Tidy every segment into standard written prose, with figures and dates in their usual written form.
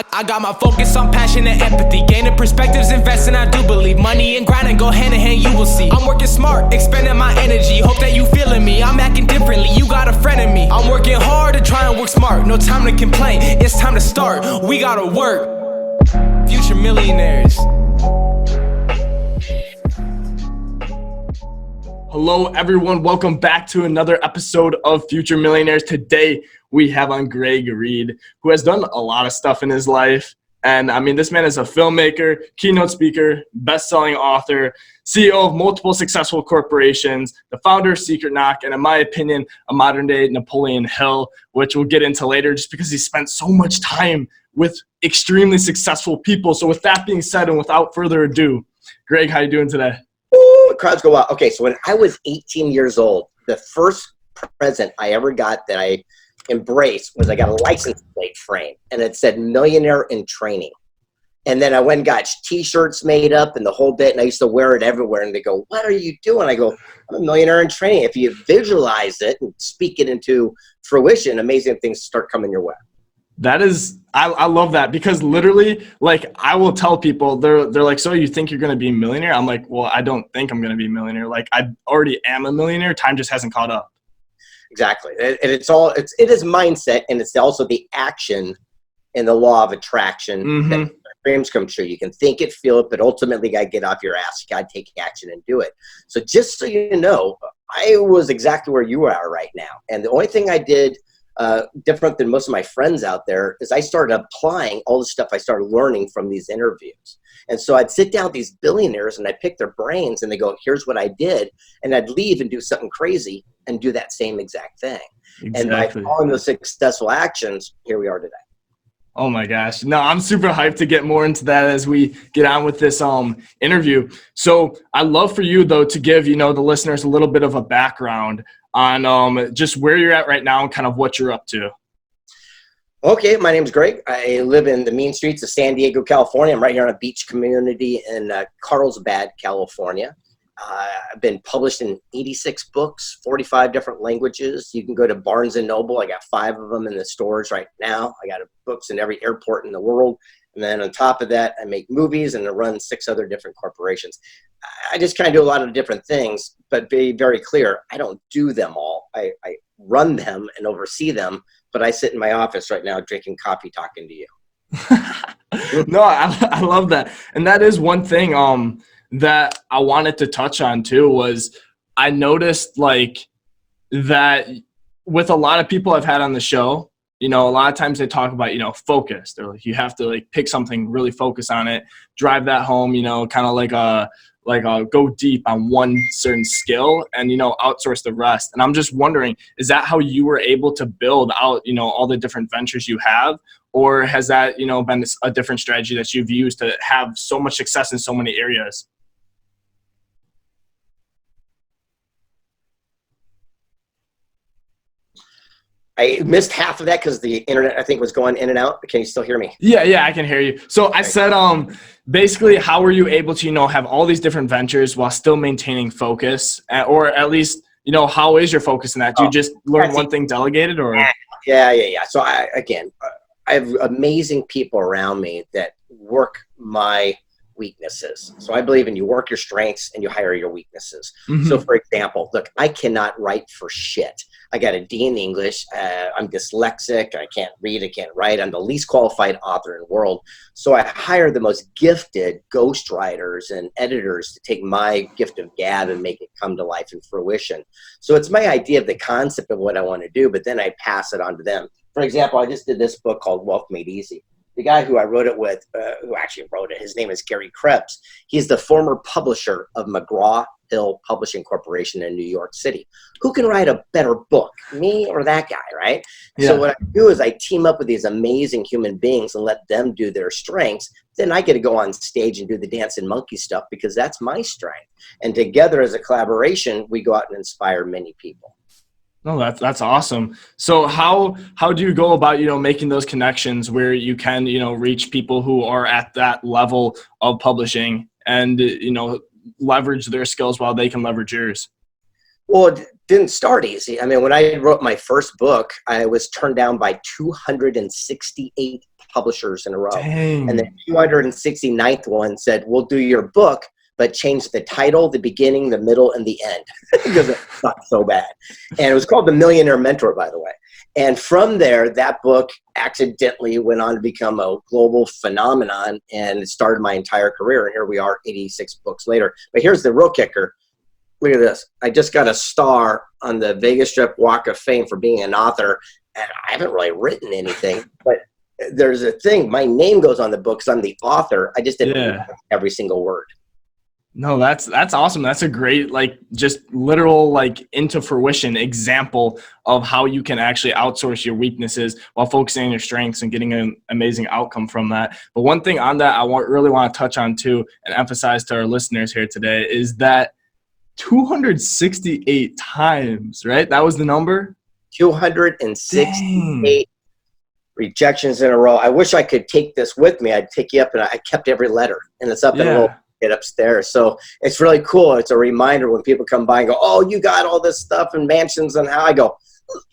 I got my focus on passion and empathy, gaining perspectives, investing. I do believe money and grinding go hand in hand. You will see. I'm working smart, expending my energy. Hope that you feeling me. I'm acting differently. You got a friend in me. I'm working hard to try and work smart. No time to complain. It's time to start. We gotta work. Future millionaires. Hello, everyone. Welcome back to another episode of Future Millionaires. Today, we have on Greg Reid, who has done a lot of stuff in his life. And I mean, this man is a filmmaker, keynote speaker, best-selling author, CEO of multiple successful corporations, the founder of Secret Knock, and in my opinion, a modern-day Napoleon Hill, which we'll get into later just because he spent so much time with extremely successful people. So with that being said, and without further ado, Greg, how you doing today? Ooh, crowds go wild. Okay, so when I was 18 years old, the first present I ever got that I embraced was I got a license plate frame, and it said Millionaire in Training. And then I went and got T-shirts made up and the whole bit, and I used to wear it everywhere. And they go, "What are you doing?" I go, "I'm a millionaire in training." If you visualize it and speak it into fruition, amazing things start coming your way. That is, I love that, because literally, like, I will tell people, they're like, "So you think you're going to be a millionaire?" I'm like, "Well, I don't think I'm going to be a millionaire. Like, I already am a millionaire. Time just hasn't caught up." Exactly. And it is mindset, and it's also the action and the law of attraction that dreams come true. You can think it, feel it, but ultimately you got to get off your ass. You got to take action and do it. So just so you know, I was exactly where you are right now. And the only thing I did different than most of my friends out there is I started applying all the stuff I started learning from these interviews. And so I'd sit down with these billionaires and I'd pick their brains and they go, "Here's what I did." And I'd leave and do something crazy and do that same exact thing. Exactly. And by following those successful actions, here we are today. Oh my gosh. No, I'm super hyped to get more into that as we get on with this interview. So I'd love for you, though, to give, the listeners a little bit of a background on just where you're at right now and kind of what you're up to. Okay, my name's Greg. I live in the mean streets of San Diego, California. I'm right here in a beach community in Carlsbad, California. I've been published in 86 books, 45 different languages. You can go to Barnes & Noble. I got 5 of them in the stores right now. I got books in every airport in the world. And then on top of that, I make movies and I run 6 other different corporations. I just kind of do a lot of different things, but be very clear, I don't do them all. I run them and oversee them, but I sit in my office right now drinking coffee, talking to you. No, I love that. And that is one thing that I wanted to touch on too, was I noticed like that with a lot of people I've had on the show, a lot of times they talk about, focus. They're like, you have to like pick something, really focus on it, drive that home, kind of like go deep on one certain skill and, outsource the rest. And I'm just wondering, is that how you were able to build out, all the different ventures you have? Or has that, been a different strategy that you've used to have so much success in so many areas? I missed half of that because the internet, I think, was going in and out. Can you still hear me? Yeah, I can hear you. So I said, basically, how were you able to, have all these different ventures while still maintaining focus? Or at least, how is your focus in that? Do you just learn one thing delegated or? Yeah. So I have amazing people around me that work my weaknesses. So I believe in you work your strengths and you hire your weaknesses. So for example, look, I cannot write for shit. I got a D in English. I'm dyslexic. I can't read. I can't write. I'm the least qualified author in the world. So I hire the most gifted ghostwriters and editors to take my gift of gab and make it come to life and fruition. So it's my idea of the concept of what I want to do, but then I pass it on to them. For example, I just did this book called Wealth Made Easy. The guy who I wrote it with, who actually wrote it, his name is Gary Krebs. He's the former publisher of McGraw-Hill Publishing Corporation in New York City. Who can write a better book, me or that guy, right? Yeah. So what I do is I team up with these amazing human beings and let them do their strengths. Then I get to go on stage and do the dancing monkey stuff because that's my strength. And together as a collaboration, we go out and inspire many people. No, that's awesome. So how do you go about, making those connections where you can, reach people who are at that level of publishing and, leverage their skills while they can leverage yours? Well, it didn't start easy. I mean, when I wrote my first book, I was turned down by 268 publishers in a row. Dang. And the 269th one said, we'll do your book, but change the title, the beginning, the middle, and the end because it sucked so bad. And it was called The Millionaire Mentor, by the way. And from there, that book accidentally went on to become a global phenomenon, and it started my entire career. And here we are 86 books later. But here's the real kicker. Look at this. I just got a star on the Vegas Strip Walk of Fame for being an author, and I haven't really written anything, but there's a thing. My name goes on the book because I'm the author. I just didn't read every single word. No, that's awesome. That's a great, like, just literal, like, into fruition example of how you can actually outsource your weaknesses while focusing on your strengths and getting an amazing outcome from that. But one thing on that I really want to touch on too and emphasize to our listeners here today is that 268 times, right? That was the number? 268 rejections in a row. I wish I could take this with me. I'd take you up, and I kept every letter, and it's up in a little get upstairs. So it's really cool. It's a reminder when people come by and go, oh, you got all this stuff and mansions and how. I go,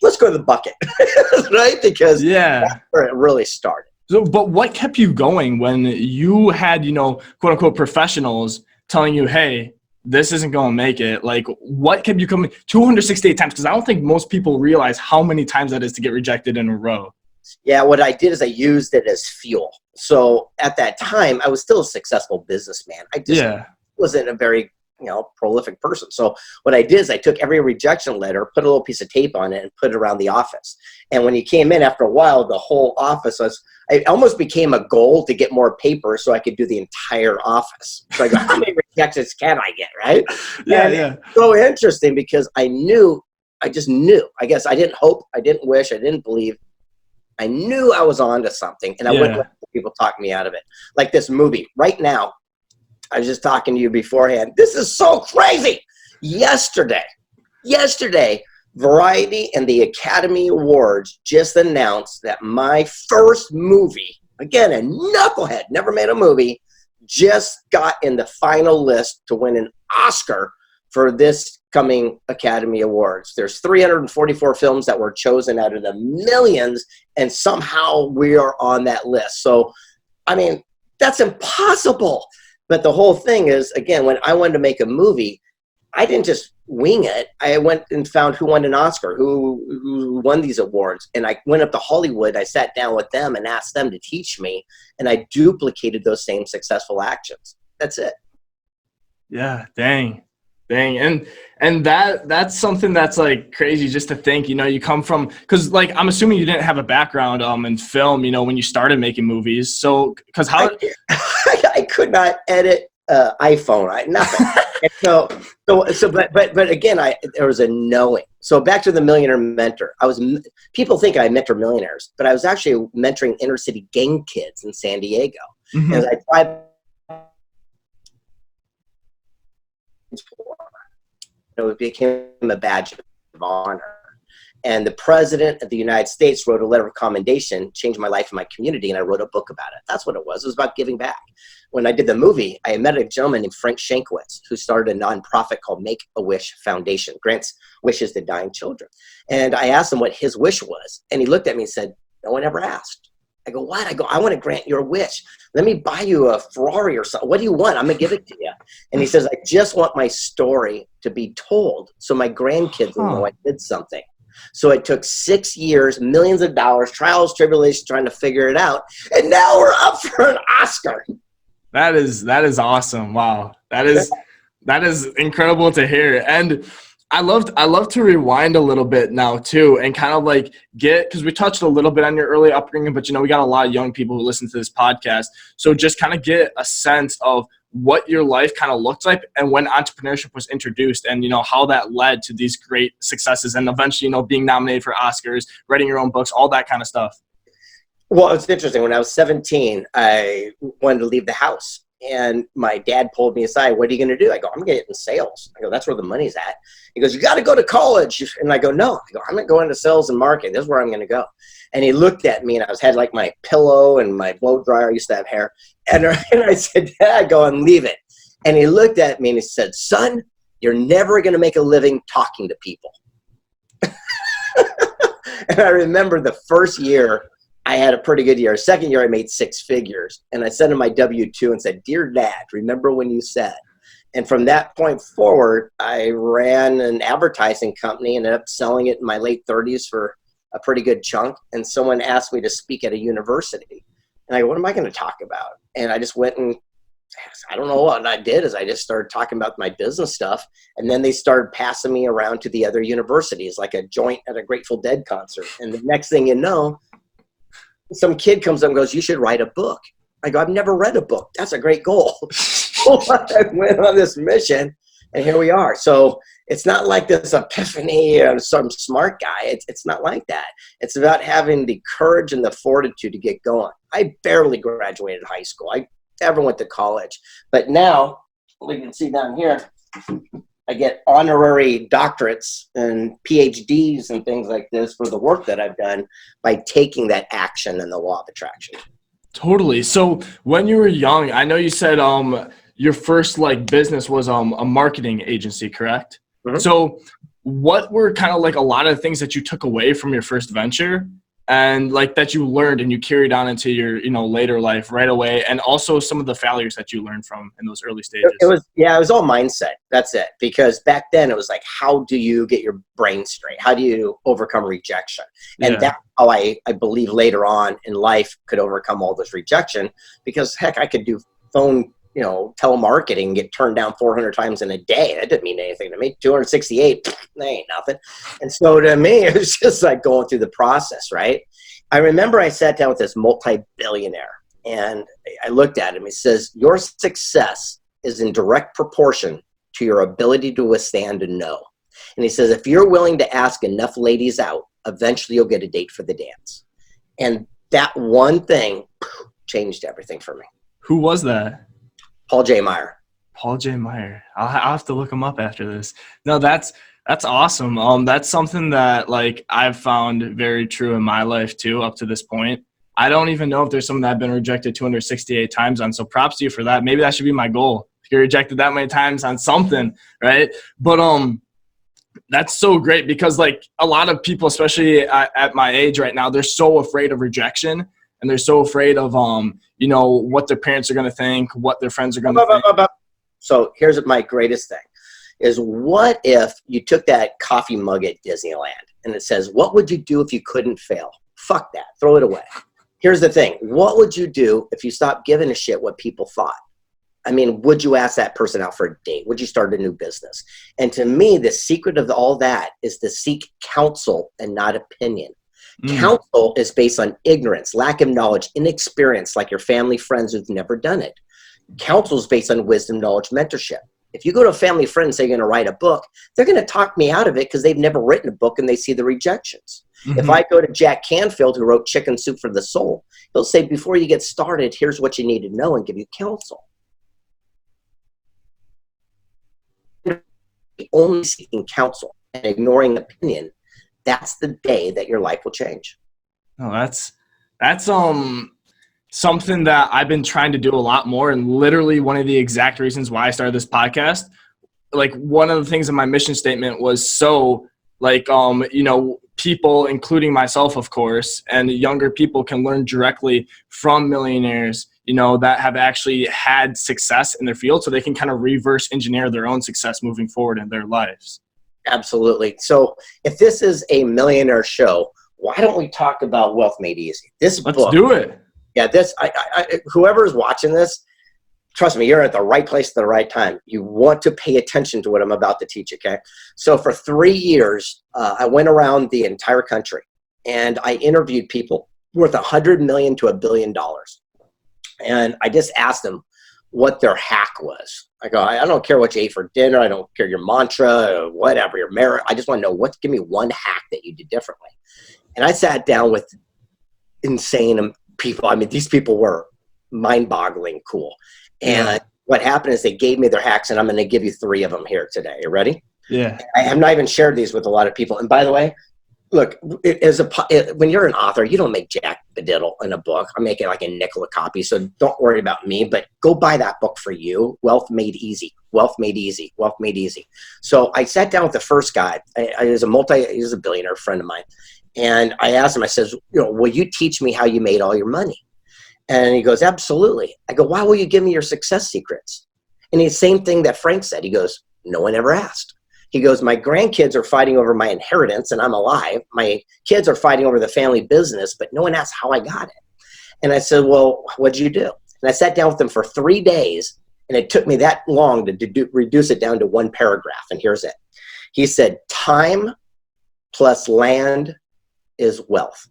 let's go to the bucket, right? Because that's where it really started. So, but what kept you going when you had, you know, quote unquote professionals telling you, hey, this isn't going to make it? Like, what kept you coming 268 times? Because I don't think most people realize how many times that is to get rejected in a row. Yeah, what I did is I used it as fuel. So at that time, I was still a successful businessman. I just wasn't a very, prolific person. So what I did is I took every rejection letter, put a little piece of tape on it, and put it around the office. And when you came in, after a while, the whole office it almost became a goal to get more paper so I could do the entire office. So I go, how many rejections can I get, right? It's so interesting because I just knew. I guess I didn't hope, I didn't wish, I didn't believe. I knew I was onto something, and I wouldn't let people talk me out of it. Like this movie. Right now, I was just talking to you beforehand. This is so crazy. Yesterday, Variety and the Academy Awards just announced that my first movie, again, a knucklehead, never made a movie, just got in the final list to win an Oscar for this coming Academy Awards. There's 344 films that were chosen out of the millions, and somehow we are on that list. So, I mean, that's impossible. But the whole thing is, again, when I wanted to make a movie, I didn't just wing it. I went and found who won an Oscar, who won these awards. And I went up to Hollywood. I sat down with them and asked them to teach me. And I duplicated those same successful actions. That's it. Yeah, dang. And that's something that's like crazy just to think, you come from, because like I'm assuming you didn't have a background in film, when you started making movies. So because how I could not edit iPhone, right? Nothing. But again, there was a knowing. So back to the Millionaire Mentor. People think I mentor millionaires, but I was actually mentoring inner city gang kids in San Diego. Mm-hmm. And I tried. It became a badge of honor. And the president of the United States wrote a letter of commendation, changed my life and my community, and I wrote a book about it. That's what it was. It was about giving back. When I did the movie, I met a gentleman named Frank Shankowitz who started a nonprofit called Make-A-Wish Foundation, grants wishes to dying children. And I asked him what his wish was, and he looked at me and said, no one ever asked. I go, what? I go, I want to grant your wish. Let me buy you a Ferrari or something. What do you want? I'm going to give it to you. And he says, I just want my story to be told so my grandkids will know I did something. So it took 6 years, millions of dollars, trials, tribulations, trying to figure it out. And now we're up for an Oscar. That is awesome. Wow. That is incredible to hear. And I love to rewind a little bit now too, and kind of like because we touched a little bit on your early upbringing, but we got a lot of young people who listen to this podcast. So just kind of get a sense of what your life kind of looked like and when entrepreneurship was introduced, and how that led to these great successes and eventually being nominated for Oscars, writing your own books, all that kind of stuff. Well, it's interesting. When I was 17, I wanted to leave the house. And my dad pulled me aside. What are you going to do? I go, I'm going to get in sales. I go, that's where the money's at. He goes, you got to go to college. And I go, no. I go, I'm not going to sales and marketing. This is where I'm going to go. And he looked at me, and I had like my pillow and my blow dryer. I used to have hair. And I said, Dad, go and leave it. And he looked at me and he said, son, you're never going to make a living talking to people. And I remember the first year I had a pretty good year. Second year, I made 6 figures. And I sent him my W-2 and said, "Dear Dad, remember when you said?" And from that point forward, I ran an advertising company and ended up selling it in my late 30s for a pretty good chunk. And someone asked me to speak at a university. And I go, "What am I going to talk about?" And I just went and I don't know what I did is I just started talking about my business stuff. And then they started passing me around to the other universities, like a joint at a Grateful Dead concert. And the next thing you know, some kid comes up and goes, "You should write a book." I go, "I've never read a book." That's a great goal. So I went on this mission and here we are. So it's not like this epiphany or some smart guy. It's not like that. It's about having the courage and the fortitude to get going. I barely graduated high school. I never went to college. But now, we can see down here, I get honorary doctorates and PhDs and things like this for the work that I've done by taking that action and the law of attraction. Totally. So when you were young, I know you said your first like business was a marketing agency, correct? Mm-hmm. So what were kind of like a lot of things that you took away from your first venture and like that you learned and you carried on into your, you know, later life right away, and also some of the failures that you learned from in those early stages? It was all mindset. That's it. Because back then it was like, how do you get your brain straight? How do you overcome rejection? And that's how I believe later on in life could overcome all this rejection, because heck, I could do phone, you know, telemarketing and get turned down 400 times in a day. That didn't mean anything to me. 268, that ain't nothing. And so to me, it was just like going through the process, right? I remember I sat down with this multi-billionaire and I looked at him. He says, "Your success is in direct proportion to your ability to withstand a no." And he says, "If you're willing to ask enough ladies out, eventually you'll get a date for the dance." And that one thing changed everything for me. Who was that? Paul J. Meyer. Paul J. Meyer. I'll have to look him up after this. No, that's awesome. That's something that like I've found very true in my life too, up to this point. I don't even know if there's something that I've been rejected 268 times on. So props to you for that. Maybe that should be my goal. If you're rejected that many times on something, right? But that's so great because like a lot of people, especially at my age right now, they're so afraid of rejection and they're so afraid of you know, what their parents are going to think, what their friends are going to think. So here's my greatest thing is, what if you took that coffee mug at Disneyland and it says, "What would you do if you couldn't fail?" Fuck that. Throw it away. Here's the thing. What would you do if you stopped giving a shit what people thought? I mean, would you ask that person out for a date? Would you start a new business? And to me, the secret of all that is to seek counsel and not opinion. Counsel is based on ignorance, lack of knowledge, inexperience, like your family, friends who've never done it. Counsel is based on wisdom, knowledge, mentorship. If you go to a family friend and say you're going to write a book, they're going to talk me out of it because they've never written a book and they see the rejections. Mm-hmm. If I go to Jack Canfield, who wrote Chicken Soup for the Soul, he'll say, before you get started, here's what you need to know, and give you counsel. Only seeking counsel and ignoring opinion, that's the day that your life will change. Oh, that's something that I've been trying to do a lot more, and literally one of the exact reasons why I started this podcast. Like one of the things in my mission statement was so like you know, people, including myself, of course, and younger people can learn directly from millionaires, you know, that have actually had success in their field, so they can kind of reverse engineer their own success moving forward in their lives. Absolutely. So if this is a millionaire show, why don't we talk about Wealth Made Easy? Let's do it. Yeah, whoever is watching this, trust me, you're at the right place at the right time. You want to pay attention to what I'm about to teach, okay? So for 3 years, I went around the entire country and I interviewed people worth $100 million to $1 billion. And I just asked them what their hack was. I go, I don't care what you ate for dinner. I don't care your mantra or whatever, your merit. I just want to know give me one hack that you did differently. And I sat down with insane people. I mean, these people were mind-boggling cool. And what happened is they gave me their hacks, and I'm going to give you 3 of them here today. You ready? Yeah. I have not even shared these with a lot of people. And by the way, look, when you're an author, you don't make jack diddle in a book. I'm making like a nickel a copy, so don't worry about me. But go buy that book for you. Wealth Made Easy. Wealth Made Easy. Wealth Made Easy. So I sat down with the first guy. He was a billionaire friend of mine, And I asked him, I says, will you teach me how you made all your money? And he goes, absolutely. I go, why will you give me your success secrets? And the same thing that Frank said. He goes, no one ever asked. He goes, my grandkids are fighting over my inheritance and I'm alive. My kids are fighting over the family business, but no one asked how I got it. And I said, well, what'd you do? And I sat down with him for 3 days, and it took me that long to reduce it down to one paragraph. And here's it. He said, time plus land is wealth.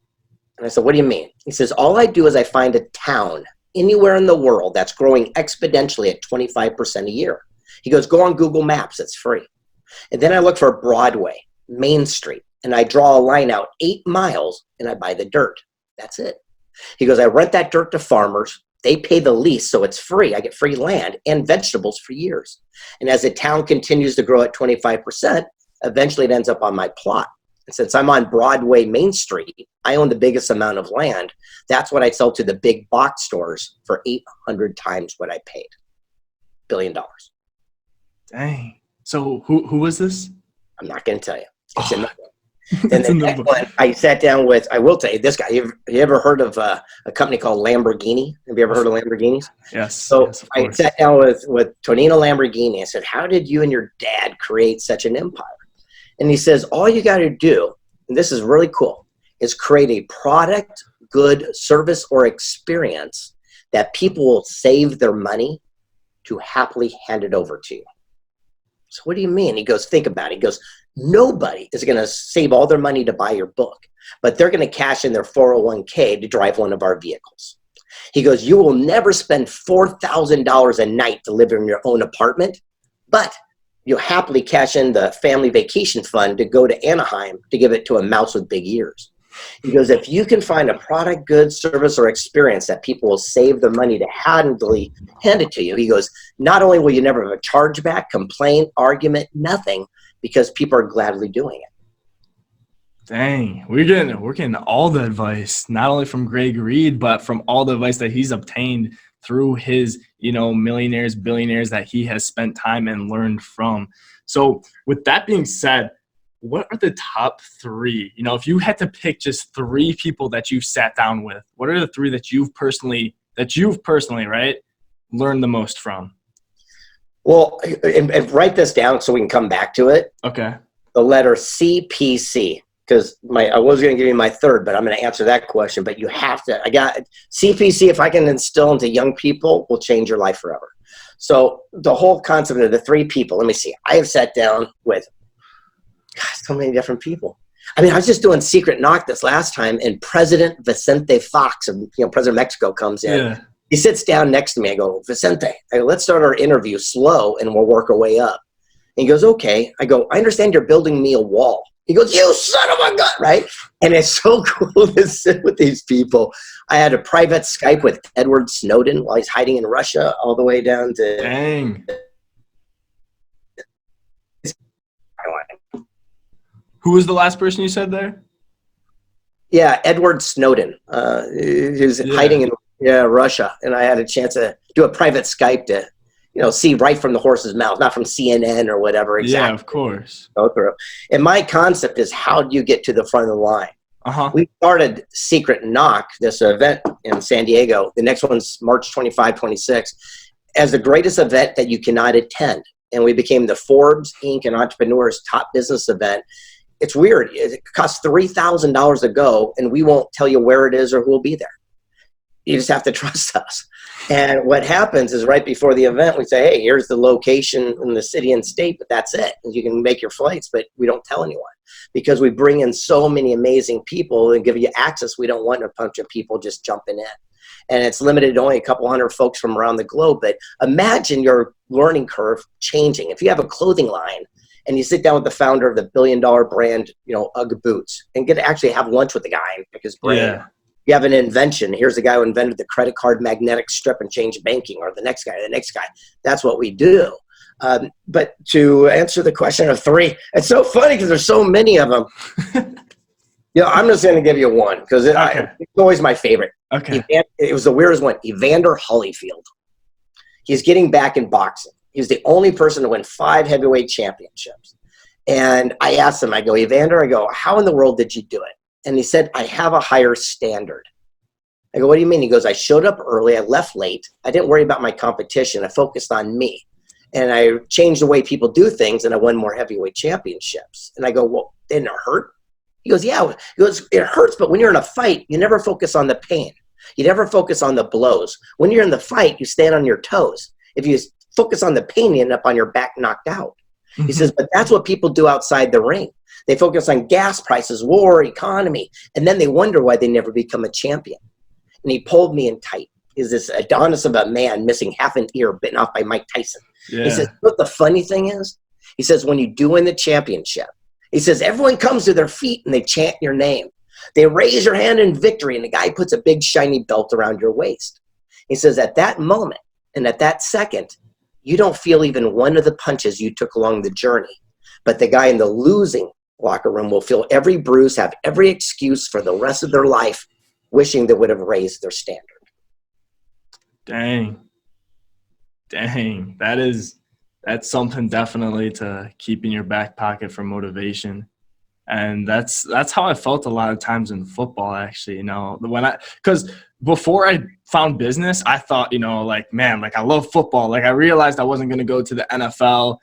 And I said, what do you mean? He says, all I do is I find a town anywhere in the world that's growing exponentially at 25% a year. He goes, go on Google Maps, it's free. And then I look for Broadway, Main Street, and I draw a line out 8 miles and I buy the dirt. That's it. He goes, I rent that dirt to farmers. They pay the lease, so it's free. I get free land and vegetables for years. And as the town continues to grow at 25%, eventually it ends up on my plot. And since I'm on Broadway, Main Street, I own the biggest amount of land. That's what I sell to the big box stores for 800 times what I paid. $1 billion. Dang. So who was this? I'm not going to tell you. It's in the book. And the next one, I sat down with, I will tell you, this guy. You ever heard of a company called Lamborghini? Have you ever heard of Lamborghinis? Yes. So yes, of I course. sat down with Tonino Lamborghini. I said, how did you and your dad create such an empire? And he says, all you got to do, and this is really cool, is create a product, good, service, or experience that people will save their money to happily hand it over to you. So what do you mean? He goes, think about it. He goes, nobody is going to save all their money to buy your book, but they're going to cash in their 401k to drive one of our vehicles. He goes, you will never spend $4,000 a night to live in your own apartment, but you'll happily cash in the family vacation fund to go to Anaheim to give it to a mouse with big ears. He goes, if you can find a product, good, service, or experience that people will save their money to hand it to you, he goes, not only will you never have a chargeback, complaint, argument, nothing, because people are gladly doing it. Dang, we're getting all the advice, not only from Greg Reid, but from all the advice that he's obtained through his, millionaires, billionaires that he has spent time and learned from. So with that being said, what are the top 3? If you had to pick just 3 people that you've sat down with, what are the 3 that you've personally, right, learned the most from? Well, and write this down so we can come back to it. Okay. The letter CPC, because I was going to give you my third, but I'm going to answer that question. But you have to, I got CPC, if I can instill into young people, will change your life forever. So the whole concept of the 3 people, let me see. I have sat down with so many different people. I mean, I was just doing Secret Knock this last time, and President Vicente Fox of President of Mexico comes in. Yeah. He sits down next to me. I go, Vicente, let's start our interview slow, and we'll work our way up. And he goes, okay. I go, I understand you're building me a wall. He goes, you son of a gun, right? And it's so cool to sit with these people. I had a private Skype with Edward Snowden while he's hiding in Russia, all the way down to. Dang. Who was the last person you said there? Yeah, Edward Snowden. Who's hiding in Russia, and I had a chance to do a private Skype to, see right from the horse's mouth, not from CNN or whatever. Exactly. Yeah, of course. Go through. And my concept is, how do you get to the front of the line? Uh-huh. We started Secret Knock, this event in San Diego. The next one's March 25, 26, as the greatest event that you cannot attend. And we became the Forbes, Inc. and Entrepreneurs top business event. It's weird. It costs $3,000 to go, and we won't tell you where it is or who will be there. You just have to trust us. And what happens is, right before the event, we say, hey, here's the location in the city and state, but that's it. You can make your flights, but we don't tell anyone, because we bring in so many amazing people and give you access. We don't want a bunch of people just jumping in. And it's limited to only a couple hundred folks from around the globe. But imagine your learning curve changing. If you have a clothing line, and you sit down with the founder of the $1 billion brand, UGG boots, and get to actually have lunch with the guy and pick his brain. Yeah. You have an invention. Here's the guy who invented the credit card magnetic strip and changed banking, or the next guy. That's what we do. But to answer the question of 3, it's so funny because there's so many of them. I'm just going to give you one, because it's always my favorite. Okay. It was the weirdest one. Evander Holyfield. He's getting back in boxing. He's the only person to win 5 heavyweight championships. And I asked him, I go, Evander, how in the world did you do it? And he said, I have a higher standard. I go, what do you mean? He goes, I showed up early. I left late. I didn't worry about my competition. I focused on me. And I changed the way people do things, and I won more heavyweight championships. And I go, well, didn't it hurt? He goes, yeah. He goes, it hurts, but when you're in a fight, you never focus on the pain. You never focus on the blows. When you're in the fight, you stand on your toes. If you focus on the pain, you end up on your back knocked out. He says, but that's what people do outside the ring. They focus on gas prices, war, economy, and then they wonder why they never become a champion. And he pulled me in tight. He's this Adonis of a man missing half an ear bitten off by Mike Tyson. Yeah. He says, what the funny thing is? He says, when you do win the championship, he says, everyone comes to their feet and they chant your name. They raise your hand in victory, and the guy puts a big shiny belt around your waist. He says, at that moment and at that second, you don't feel even one of the punches you took along the journey. But the guy in the losing locker room will feel every bruise, have every excuse for the rest of their life, wishing they would have raised their standard. Dang. That's something definitely to keep in your back pocket for motivation. And that's how I felt a lot of times in football, actually, because before I found business, I thought, man, I love football. I realized I wasn't going to go to the NFL,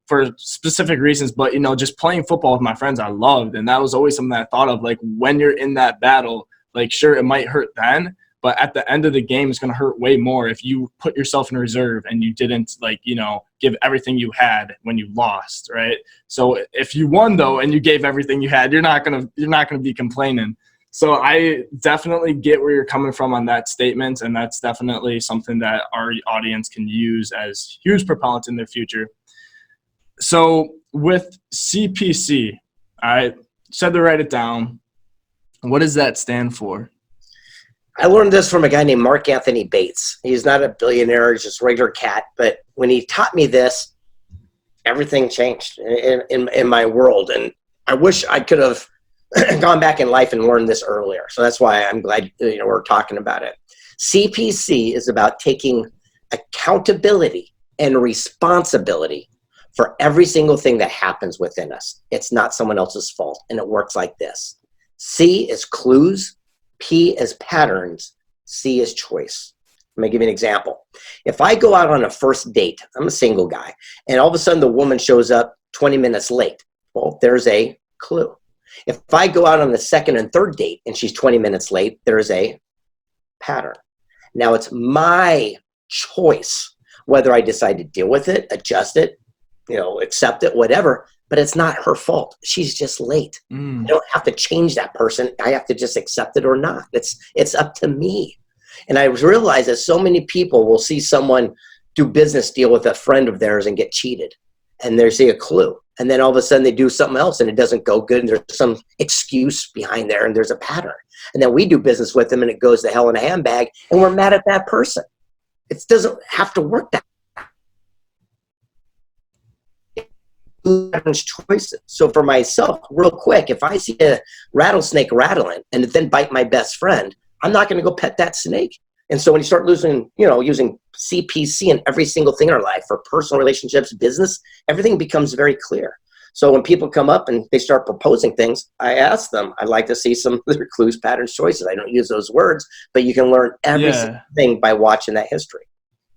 for specific reasons, but, just playing football with my friends, I loved. And that was always something that I thought of, when you're in that battle, sure, it might hurt then, but at the end of the game, it's going to hurt way more if you put yourself in reserve and you didn't, give everything you had when you lost, right? So if you won, though, and you gave everything you had, you're not going to be complaining. So I definitely get where you're coming from on that statement, and that's definitely something that our audience can use as huge propellants in their future. So with CPC, I said to write it down. What does that stand for? I learned this from a guy named Mark Anthony Bates. He's not a billionaire, he's just a regular cat. But when he taught me this, everything changed in my world. And I wish I could have gone back in life and learned this earlier. So that's why I'm glad we're talking about it. CPC is about taking accountability and responsibility for every single thing that happens within us. It's not someone else's fault. And it works like this. C is clues. P is patterns, C is choice. Let me give you an example. If I go out on a first date, I'm a single guy, and all of a sudden the woman shows up 20 minutes late, well, there's a clue. If I go out on the second and third date and she's 20 minutes late, there's a pattern. Now it's my choice whether I decide to deal with it, adjust it, accept it, whatever. But it's not her fault. She's just late. I don't have to change that person. I have to just accept it or not. It's up to me. And I realized that so many people will see someone do business deal with a friend of theirs and get cheated. And they see a clue. And then all of a sudden they do something else and it doesn't go good. And there's some excuse behind there and there's a pattern. And then we do business with them and it goes to hell in a handbag and we're mad at that person. It doesn't have to work that way. Choices. So for myself, real quick, if I see a rattlesnake rattling and then bite my best friend, I'm not going to go pet that snake. And so when you start using CPC in every single thing in our life, for personal relationships, business, everything becomes very clear. So when people come up and they start proposing things, I ask them, I'd like to see some of their clues, patterns, choices. I don't use those words, but you can learn every single thing by watching that history.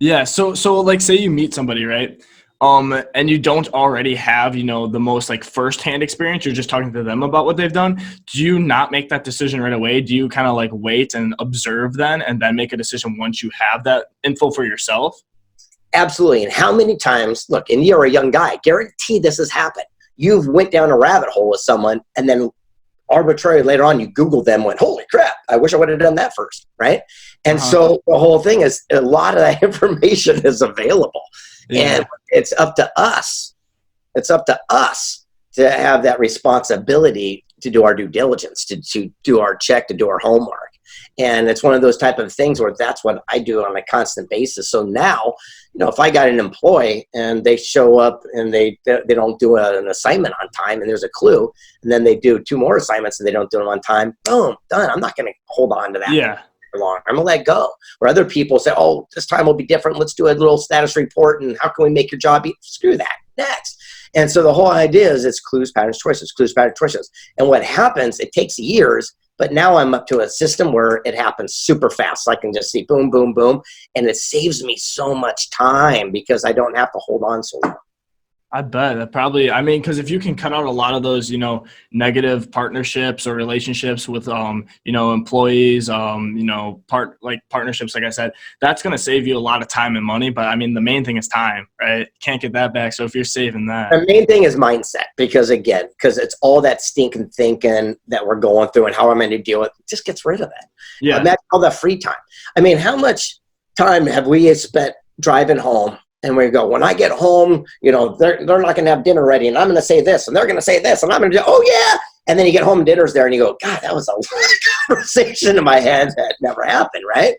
Yeah. So say you meet somebody, right? And you don't already have, the most firsthand experience, you're just talking to them about what they've done. Do you not make that decision right away? Do you kind of wait and observe then and then make a decision once you have that info for yourself? Absolutely. And how many times, look, and you're a young guy, guarantee this has happened. You've went down a rabbit hole with someone and then arbitrarily later on you Google them, went, holy crap, I wish I would have done that first, right? And so the whole thing is a lot of that information is available. Yeah. And it's up to us. It's up to us to have that responsibility to do our due diligence, to do our check, to do our homework. And it's one of those type of things where that's what I do on a constant basis. So now, if I got an employee and they show up and they don't do an assignment on time and there's a clue, and then they do 2 more assignments and they don't do them on time, boom, done. I'm not going to hold on to that. Yeah. Long. I'm gonna let go. Where other people say, "Oh, this time will be different. Let's do a little status report and how can we make your job?" Screw that. Next. And so the whole idea is it's clues, patterns, choices, clues, patterns, choices. And what happens, it takes years, but now I'm up to a system where it happens super fast. So I can just see boom, boom, boom. And it saves me so much time because I don't have to hold on so long. I bet that probably, I mean, because if you can cut out a lot of those, you know, negative partnerships or relationships with, you know, employees, you know, partnerships, like I said, that's going to save you a lot of time and money. But I mean, the main thing is time, right? Can't get that back. So if you're saving that. The main thing is mindset, because it's all that stinking thinking that we're going through and how I'm going to deal with it. Just gets rid of that. Yeah. Imagine all that free time. I mean, how much time have we spent driving home? And we go, when I get home, you know, they're not going to have dinner ready, and I'm going to say this, and they're going to say this, and I'm going to do, oh yeah. And then you get home and dinner's there, and you go, God, that was a conversation in my head that never happened, right?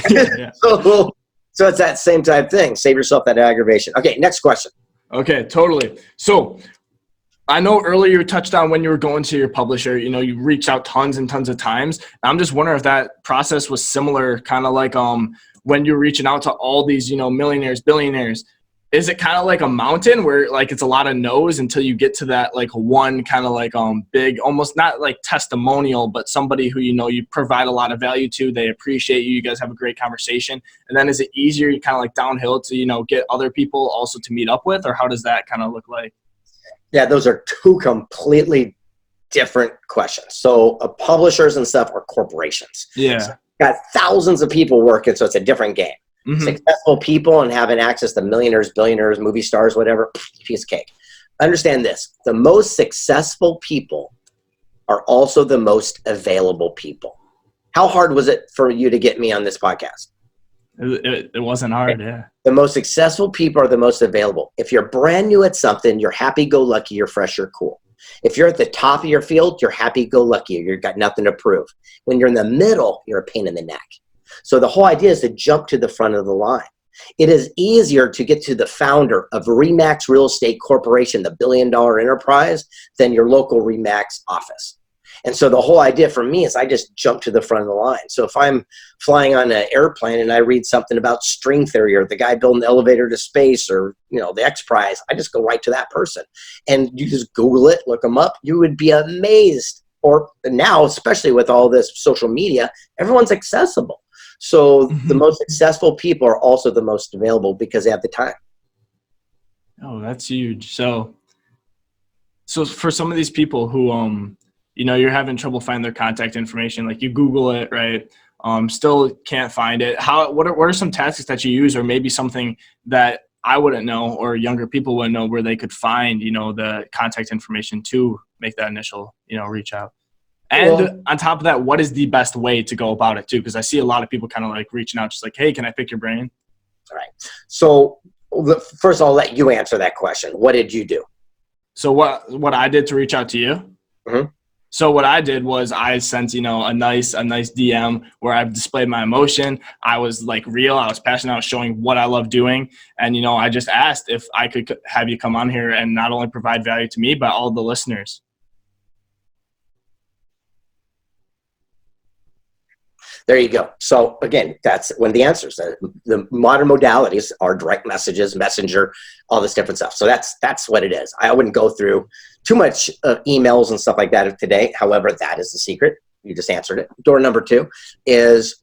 Yeah. So it's that same type thing. Save yourself that aggravation. Okay, next question. Okay, totally. So I know earlier you touched on when you were going to your publisher, you know, you reached out tons and tons of times. I'm just wondering if that process was similar, kind of like when you're reaching out to all these, you know, millionaires, billionaires. Is it kind of like a mountain where like it's a lot of no's until you get to that like one kind of like big, almost not like testimonial, but somebody who, you know, you provide a lot of value to, they appreciate you, you guys have a great conversation. And then is it easier, you kind of like downhill to, you know, get other people also to meet up with, or how does that kind of look like? Yeah, those are two completely different questions. So publishers and stuff are corporations. Yeah. So got thousands of people working, so it's a different game. Mm-hmm. Successful people and having access to millionaires, billionaires, movie stars, whatever, piece of cake. Understand this. The most successful people are also the most available people. How hard was it for you to get me on this podcast? It wasn't hard, yeah. The most successful people are the most available. If you're brand new at something, you're happy-go-lucky, you're fresh, you're cool. If you're at the top of your field, you're happy-go-lucky, you've got nothing to prove. When you're in the middle, you're a pain in the neck. So the whole idea is to jump to the front of the line. It is easier to get to the founder of RE/MAX Real Estate Corporation, the billion-dollar enterprise, than your local RE/MAX office. And so the whole idea for me is I just jump to the front of the line. So if I'm flying on an airplane and I read something about string theory or the guy building the elevator to space or, you know, the X Prize, I just go right to that person. And you just Google it, look them up. You would be amazed. Or now, especially with all this social media, everyone's accessible. So the most successful people are also the most available because they have the time. Oh, that's huge. So for some of these people who, you know, you're having trouble finding their contact information, like you Google it, right? Still can't find it. What are some tactics that you use, or maybe something that I wouldn't know or younger people wouldn't know, where they could find, you know, the contact information to make that initial, you know, reach out? And on top of that, what is the best way to go about it too? Because I see a lot of people kind of like reaching out, just like, hey, can I pick your brain? All right. So first I'll let you answer that question. What did you do? So what I did to reach out to you? Mm-hmm. So what I did was I sent, you know, a nice DM where I've displayed my emotion. I was like real. I was passionate. I was showing what I love doing. And, you know, I just asked if I could have you come on here and not only provide value to me, but all the listeners. There you go. So again, that's one of the answers. The modern modalities are direct messages, messenger, all this different stuff. So that's what it is. I wouldn't go through too much emails and stuff like that today. However, that is the secret. You just answered it. Door number 2 is,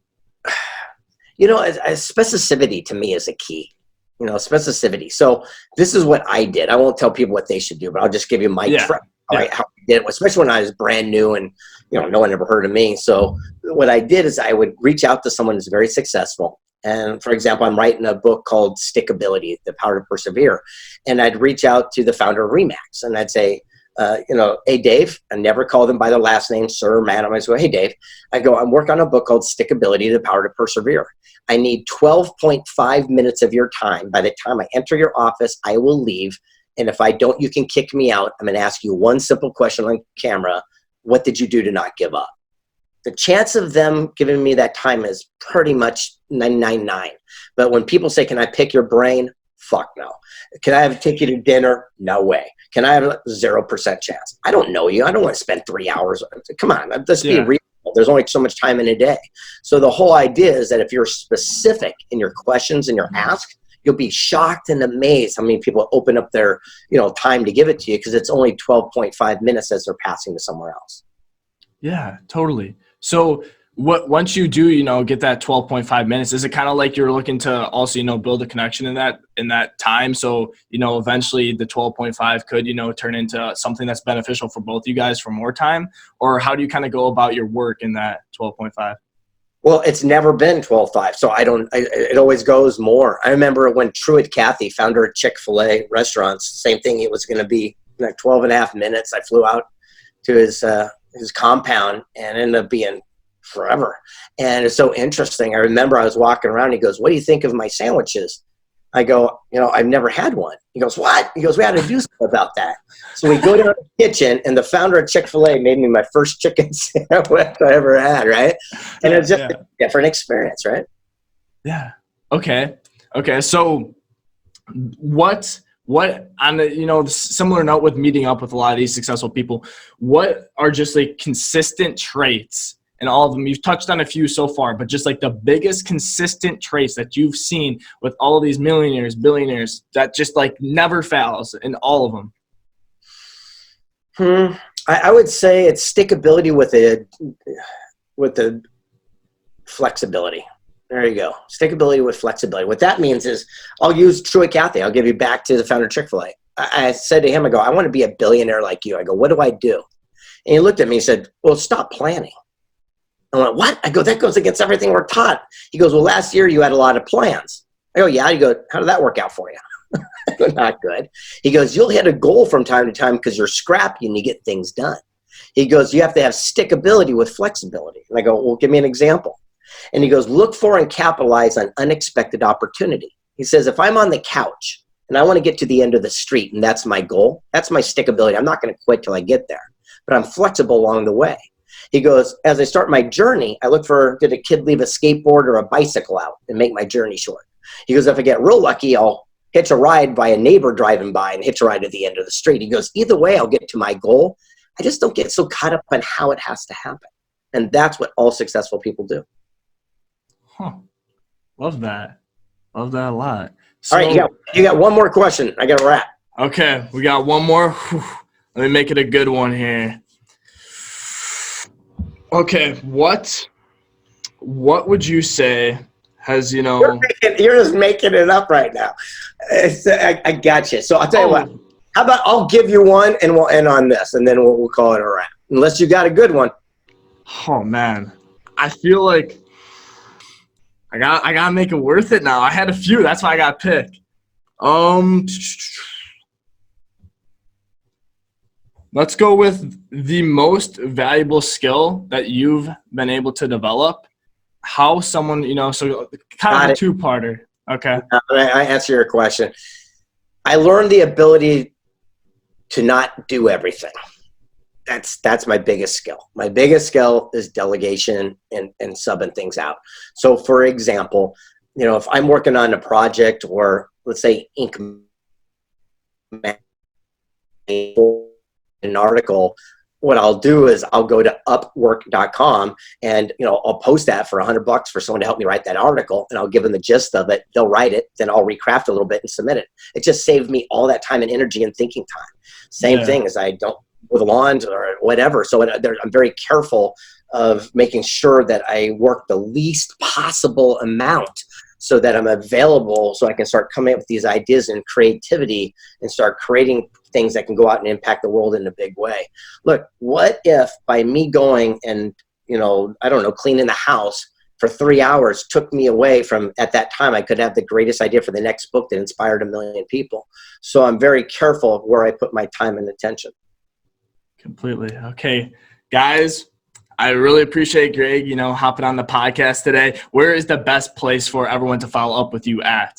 you know, specificity to me is a key. You know, specificity. So this is what I did. I won't tell people what they should do, but I'll just give you my trick. Right, how I did it, especially when I was brand new and, you know, no one ever heard of me. So what I did is I would reach out to someone who's very successful. And for example, I'm writing a book called Stickability, The Power to Persevere. And I'd reach out to the founder of RE/MAX and I'd say, you know, hey, Dave, I never call them by their last name, sir, madam. I just go, hey, Dave, I'm working on a book called Stickability, The Power to Persevere. I need 12.5 minutes of your time. By the time I enter your office, I will leave. And if I don't, you can kick me out. I'm going to ask you one simple question on camera. What did you do to not give up? The chance of them giving me that time is pretty much 999. But when people say, can I pick your brain? Fuck no. Can I take you to dinner? No way. Can I have a 0% chance? I don't know you. I don't want to spend 3 hours. Come on, let's be real. There's only so much time in a day. So the whole idea is that if you're specific in your questions and your ask, You'll be shocked and amazed how many people open up their, time to give it to you, because it's only 12.5 minutes as they're passing to somewhere else. Yeah, totally. So once you do, get that 12.5 minutes, is it kind of like you're looking to also, build a connection in that time? So, eventually the 12.5 could, turn into something that's beneficial for both you guys for more time? Or how do you kind of go about your work in that 12.5? Well, it's never been 12.5, so it always goes more. I remember when Truett Cathy, founder of Chick-fil-A restaurants, same thing, it was going to be like 12 and a half minutes. I flew out to his compound, and it ended up being forever. And it's so interesting. I remember I was walking around, he goes, "What do you think of my sandwiches?" I go, "I've never had one." He goes, "What?" He goes, "We had to do something about that." So we go down to the kitchen, and the founder of Chick-fil-A made me my first chicken sandwich I ever had, right? And it's just a different experience, right? Yeah. Okay. So what on a similar note with meeting up with a lot of these successful people, what are just like consistent traits? And all of them, you've touched on a few so far, but just like the biggest consistent traits that you've seen with all of these millionaires, billionaires, that just like never fails in all of them. I would say it's stickability with the flexibility. There you go. Stickability with flexibility. What that means is, I'll use Truett Cathy. I'll give you back to the founder of Chick-fil-A. I said to him, I go, "I want to be a billionaire like you." I go, "What do I do?" And he looked at me and said, "Well, stop planning." I went, "What?" I go, "That goes against everything we're taught." He goes, "Well, last year you had a lot of plans." I go, "Yeah." He goes, "How did that work out for you?" I go, "Not good." He goes, "You'll hit a goal from time to time because you're scrappy and you get things done." He goes, "You have to have stickability with flexibility." And I go, "Well, give me an example." And he goes, "Look for and capitalize on unexpected opportunity." He says, "If I'm on the couch and I want to get to the end of the street and that's my goal, that's my stickability. I'm not going to quit till I get there, but I'm flexible along the way." He goes, "As I start my journey, I look for, did a kid leave a skateboard or a bicycle out, and make my journey short." He goes, "If I get real lucky, I'll hitch a ride by a neighbor driving by and hitch a ride at the end of the street." He goes, "Either way, I'll get to my goal. I just don't get so caught up on how it has to happen." And that's what all successful people do. Huh. Love that. Love that a lot. So, all right, you got one more question. I got to wrap. Okay, we got one more. Whew. Let me make it a good one here. Okay, what would you say has, You're just making it up right now. I got you. So I'll tell you what. How about I'll give you one and we'll end on this, and then we'll call it a wrap. Unless you got a good one. Oh man, I feel like I gotta make it worth it now. I had a few. That's why I got picked. Let's go with the most valuable skill that you've been able to develop. How someone, so kind of a two-parter. Okay. I answer your question. I learned the ability to not do everything. That's my biggest skill. My biggest skill is delegation and subbing things out. So for example, if I'm working on a project, or let's say ink an article, what I'll do is I'll go to upwork.com and I'll post that for $100 for someone to help me write that article, and I'll give them the gist of it. They'll write it, then I'll recraft a little bit and submit it. It just saved me all that time and energy and thinking time. Same thing as I don't with lawns or whatever. So I'm very careful of making sure that I work the least possible amount so that I'm available, so I can start coming up with these ideas and creativity and start creating things that can go out and impact the world in a big way. Look, what if by me going and, cleaning the house for 3 hours took me away from, at that time, I could have the greatest idea for the next book that inspired 1 million people. So I'm very careful of where I put my time and attention. Completely. Okay, guys, I really appreciate Greg, hopping on the podcast today. Where is the best place for everyone to follow up with you at?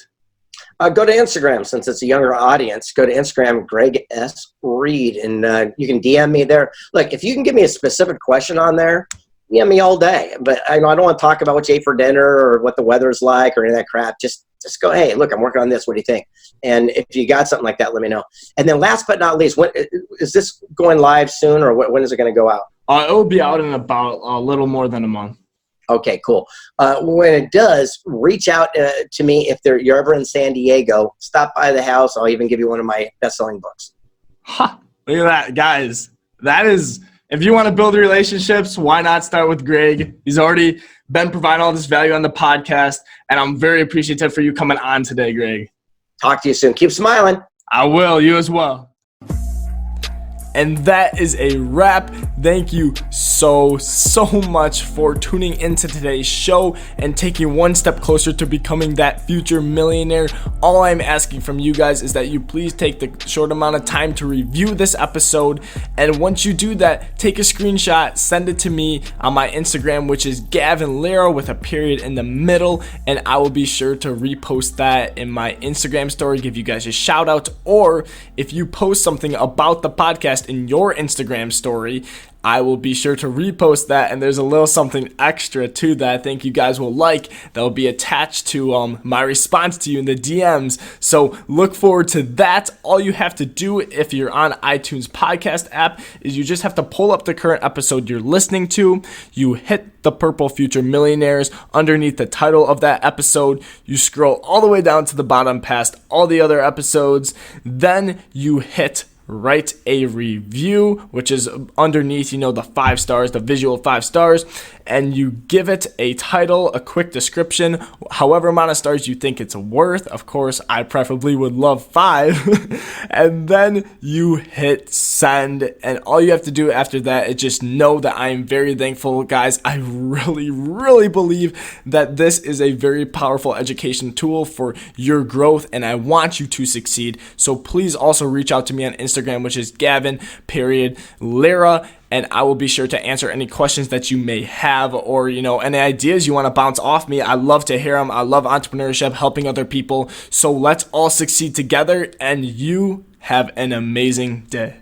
Go to Instagram, since it's a younger audience. Go to Instagram, Greg S. Reid, and you can DM me there. Look, if you can give me a specific question on there, DM me all day. But I don't want to talk about what you ate for dinner or what the weather's like or any of that crap. Just go, "Hey, look, I'm working on this. What do you think?" And if you got something like that, let me know. And then last but not least, when is this going live soon, or when is it going to go out? It will be out in about a little more than a month. Okay, cool. When it does, reach out to me if you're ever in San Diego. Stop by the house. I'll even give you one of my best-selling books. Ha! Look at that, guys. That is, if you want to build relationships, why not start with Greg? He's already been providing all this value on the podcast, and I'm very appreciative for you coming on today, Greg. Talk to you soon. Keep smiling. I will. You as well. And that is a wrap. Thank you so much for tuning into today's show and taking one step closer to becoming that future millionaire. All I'm asking from you guys is that you please take the short amount of time to review this episode. And once you do that, take a screenshot, send it to me on my Instagram, which is Gavin Lera with a period in the middle. And I will be sure to repost that in my Instagram story, give you guys a shout out. Or if you post something about the podcast in your Instagram story, I will be sure to repost that, and there's a little something extra to that I think you guys will like that will be attached to my response to you in the DMs. So look forward to that. All you have to do if you're on iTunes podcast app is you just have to pull up the current episode you're listening to. You hit the purple Future Millionaires underneath the title of that episode. You scroll all the way down to the bottom past all the other episodes. Then you hit write a review, which is underneath, the 5 stars, the visual 5 stars, and you give it a title, a quick description, however amount of stars you think it's worth. Of course, I preferably would love 5. And then you hit send, and all you have to do after that is just know that I am very thankful. Guys, I really believe that this is a very powerful education tool for your growth, and I want you to succeed. So please also reach out to me on Instagram, which is Gavin.Lera, and I will be sure to answer any questions that you may have, or any ideas you want to bounce off me. I love to hear them. I love entrepreneurship, helping other people. So let's all succeed together, and you have an amazing day.